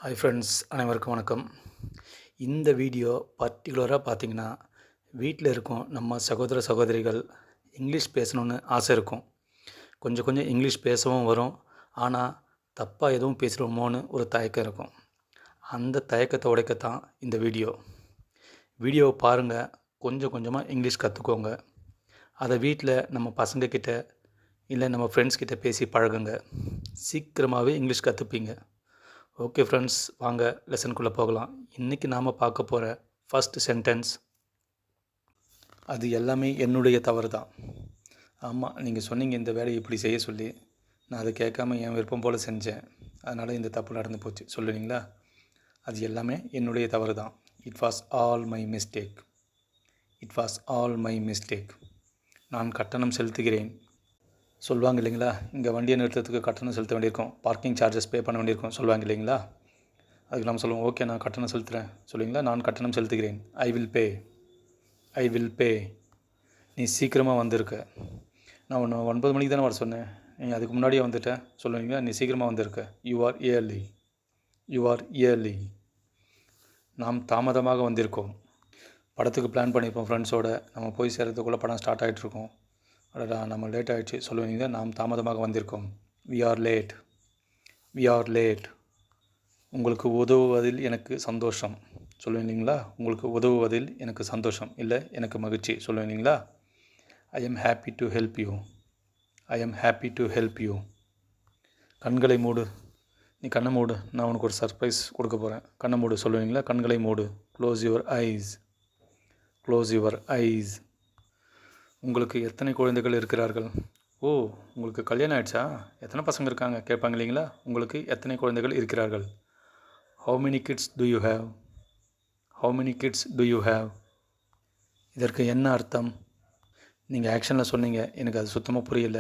Hi friends, அனைவருக்கும் வணக்கம். இந்த வீடியோ பர்டிகுலராக பார்த்தீங்கன்னா, வீட்டில் இருக்கும் நம்ம சகோதர சகோதரிகள் இங்கிலீஷ் பேசணுன்னு ஆசை இருக்கும். கொஞ்சம் கொஞ்சம் இங்கிலீஷ் பேசவும் வரும். ஆனால் தப்பாக எதுவும் பேசிடுவோமோன்னு ஒரு தயக்கம் இருக்கும். அந்த தயக்கத்தை உடைக்கத்தான் இந்த வீடியோ. வீடியோவை பாருங்கள், கொஞ்சம் கொஞ்சமாக இங்கிலீஷ் கற்றுக்கோங்க. அதை வீட்டில் நம்ம பசங்கக்கிட்ட இல்லை நம்ம ஃப்ரெண்ட்ஸ்கிட்ட பேசி பழகுங்க. சீக்கிரமாகவே இங்கிலீஷ் கற்றுப்பீங்க. ஓகே ஃப்ரெண்ட்ஸ், வாங்க லெசனுக்குள்ளே போகலாம். இன்றைக்கி நாம் பார்க்க போகிற ஃபஸ்ட் சென்டென்ஸ், அது எல்லாமே என்னுடைய தவறு தான். ஆமாம், நீங்கள் சொன்னீங்க இந்த வேலையை இப்படி செய்ய சொல்லி, நான் அதை கேட்காம என் விருப்பம் போல் செஞ்சேன், அதனால் இந்த தப்பு நடந்து போச்சு சொல்லுவீங்களா? அது எல்லாமே என்னுடைய தவறு தான். It was all my mistake. It was all my mistake. நான் கட்டணம் செலுத்துகிறேன் சொல்லுவாங்க இல்லைங்களா? இங்கே வண்டியை நிறுத்தத்துக்கு கட்டணம் செலுத்த வேண்டியிருக்கும், பார்க்கிங் சார்ஜஸ் பே பண்ண வேண்டியிருக்கும் சொல்லுவாங்க இல்லைங்களா? அதுக்கு நம்ம சொல்லுவோம், ஓகே நான் கட்டணம் செலுத்துகிறேன் சொல்லுவீங்களா? நான் கட்டணம் செலுத்துகிறேன். I will pay. I will பே. நீ சீக்கிரமாக வந்திருக்க. நான் ஒன்று 9 மணிக்கு தானே வர சொன்னேன், நீ அதுக்கு முன்னாடியே வந்துட்டேன் சொல்லுவீங்களா? நீ சீக்கிரமாக வந்திருக்க. You are early. You are early. நாம் தாமதமாக வந்திருக்கோம். படத்துக்கு பிளான் பண்ணியிருப்போம் ஃப்ரெண்ட்ஸோடு, நம்ம போய் சேர்கிறதுக்குள்ளே படம் ஸ்டார்ட் ஆகிட்ருக்கோம். அடடா நம்ம லேட் ஆகிடுச்சு சொல்லுவீங்க, நாம் தாமதமாக வந்திருக்கோம். We are late. We are late. உங்களுக்கு உதவுவதில் எனக்கு சந்தோஷம் சொல்லுவீங்களா? உங்களுக்கு உதவுவதில் எனக்கு சந்தோஷம் இல்லை எனக்கு மகிழ்ச்சி சொல்லுவீங்களா? I am happy to help you. I am happy to help you. கண்களை மூடு. நீ கண்ணை மூடு, நான் உனக்கு ஒரு சர்ப்ரைஸ் கொடுக்க போகிறேன். கண்ணை மூடு சொல்லுவீங்களா? கண்களை மூடு. Close your eyes. Close your eyes. உங்களுக்கு எத்தனை குழந்தைகள் இருக்கிறார்கள்? ஓ, உங்களுக்கு கல்யாணம் ஆகிடுச்சா? எத்தனை பசங்க இருக்காங்க கேட்பாங்க இல்லைங்களா? உங்களுக்கு எத்தனை குழந்தைகள் இருக்கிறார்கள்? How many kids to you have? How many kids to you have? இதற்கு என்ன அர்த்தம்? நீங்கள் ஆக்ஷனில் சொன்னீங்க, எனக்கு அது சுத்தமாக புரியல.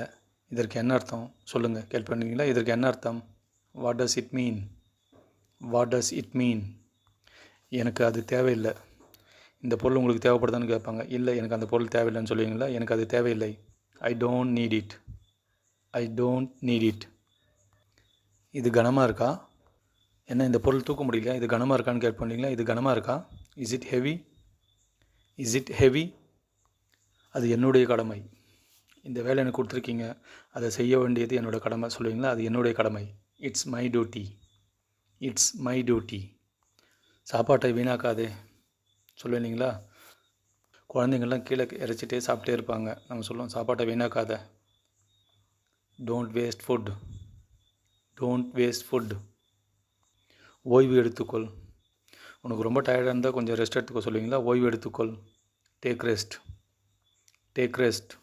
இதற்கு என்ன அர்த்தம் சொல்லுங்கள் கேட்பீங்களா? இதற்கு என்ன அர்த்தம்? What does it mean? What does it mean? எனக்கு அது தேவையில்லை. இந்த பொருள் உங்களுக்கு தேவைப்படுதான்னு கேட்பாங்க. இல்லை, எனக்கு அந்த பொருள் தேவையில்லைன்னு சொல்லுவீங்களா? எனக்கு அது தேவையில்லை. I don't need it. I don't need it. இது கனமாக இருக்கா? என்ன இந்த பொருள் தூக்க முடியல, இது கனமாக இருக்கான்னு கேட்பீங்களா? இது கனமாக இருக்கா? Is it heavy? Is it heavy? அது என்னுடைய கடமை. இந்த வேலை எனக்கு கொடுத்துருக்கீங்க, அதை செய்ய வேண்டியது என்னோடய கடமை சொல்லுவீங்களா? அது என்னுடைய கடமை. It's my duty. It's my duty. சாப்பாட்டை வீணாக்காதே சொல்லுவீங்களா? குழந்தைங்கள்லாம் கீழே இறைச்சிட்டே சாப்பிட்டே இருப்பாங்க, நம்ம சொல்லுவோம் சாப்பாட்டை வீணாக்காத. Don't waste food. Don't waste food. ஓய்வு எடுத்துக்கொள். உனக்கு ரொம்ப டயர்டாக இருந்தால் கொஞ்சம் ரெஸ்ட் எடுத்துக்கோ சொல்லுவீங்களா? ஓய்வு எடுத்துக்கொள். Take rest. Take rest.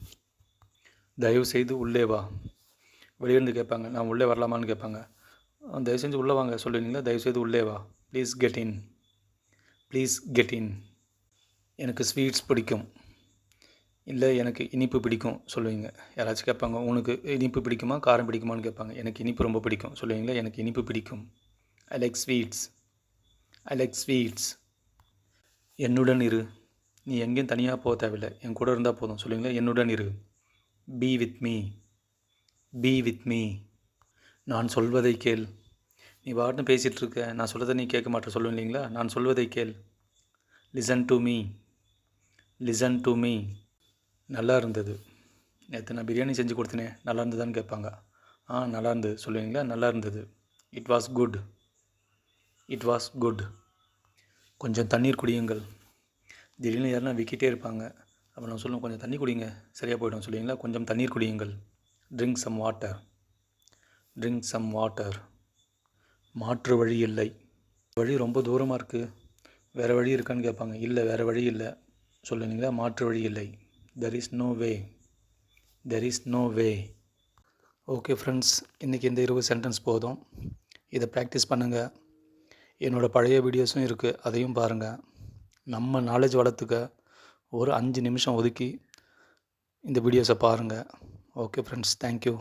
தயவு செய்து உள்ளே வா. வெளியிருந்து கேட்பாங்க, நான் உள்ளே வரலாமான்னு கேட்பாங்க. தயவு செஞ்சு உள்ளே வாங்க சொல்லுவீங்களா? தயவு செய்து உள்ளே வா. Please get in. Please get in. எனக்கு ஸ்வீட்ஸ் பிடிக்கும். இல்லை, எனக்கு இனிப்பு பிடிக்கும் சொல்லுவீங்க. யாராச்சும் கேட்பாங்க, உனக்கு இனிப்பு பிடிக்குமா காரம் பிடிக்குமான்னு கேட்பாங்க. எனக்கு இனிப்பு ரொம்ப பிடிக்கும் சொல்லுவீங்களா? எனக்கு இனிப்பு பிடிக்கும். I like sweets. I like sweets. என்னுடன் இரு. நீ எங்கேயும் தனியாக போக தேவையில்லை, என் கூட இருந்தால் போதும் சொல்லுவீங்களா? என்னுடன் இரு. Be with me. Be with me. நான் சொல்வதை கேள். நீ பாட்டுன்னு பேசிகிட்ருக்க, நான் சொல்வதை நீ கேட்க மாட்டேன் சொல்லுவீங்களா? நான் சொல்வதை கேள். Listen to me. Listen to me. நல்லா இருந்தது. நேற்று நான் பிரியாணி செஞ்சு கொடுத்தனே, நல்லா இருந்ததான்னு கேட்பாங்க. நல்லா இருந்தது சொல்லுவீங்களா? நல்லா இருந்தது. It was good. It was good. கொஞ்சம் தண்ணீர் குடியுங்கள். திடீர்னு யாருன்னா விக்கிட்டே இருப்பாங்க, அப்போ நான் சொல்லுவேன், கொஞ்சம் தண்ணி குடிங்க சரியாக போய்டும் சொல்லுவீங்களா? கொஞ்சம் தண்ணீர் குடியுங்கள். Drink some water. Drink some water. மாற்று வழி இல்லை. வழி ரொம்ப தூரமாக இருக்குது, வேறு வழி இருக்கான்னு கேட்பாங்க. இல்லை, வேறு வழி இல்லை சொல்லுவீங்களா? மாற்று வழி இல்லை. There is no way. There is no way. Okay friends, இன்றைக்கி இந்த 20 சென்டென்ஸ் போதும். இதை ப்ராக்டிஸ் பண்ணுங்கள். என்னோடய பழைய வீடியோஸும் இருக்குது, அதையும் பாருங்கள். நம்ம நாலேஜ் வளர்த்துக்க ஒரு 5 நிமிஷம் ஒதுக்கி இந்த வீடியோஸை பாருங்கள். Okay friends, thank you.